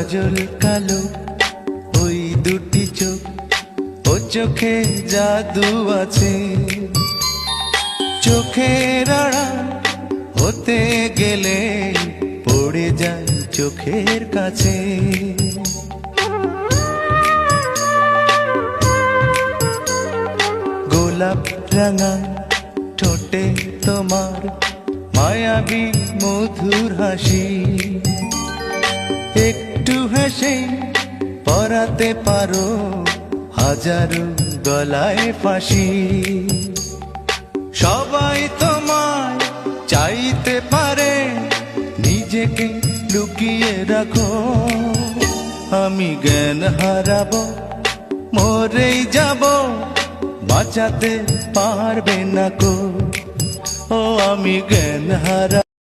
কাজল কালো ওই দুটি চোখ, ও চোখে জাদু আছে। চোখের আড়াল হতে গেলে পড়ে যায় চোখের কাছে। গোলাপ রাঙা ঠোঁটে তোমার মায়াবী মধুর হাসি, একটু হেসে পরাতে পারো হাজারো গলায় ফাঁসি। সবাই তোমায় চাইতে পারে, নিজেকে লুকিয়ে রাখো। আমি জ্ঞান হারাবো, মরেই যাব, বাঁচাতে পারবে না কো। ও আমি জ্ঞান হারা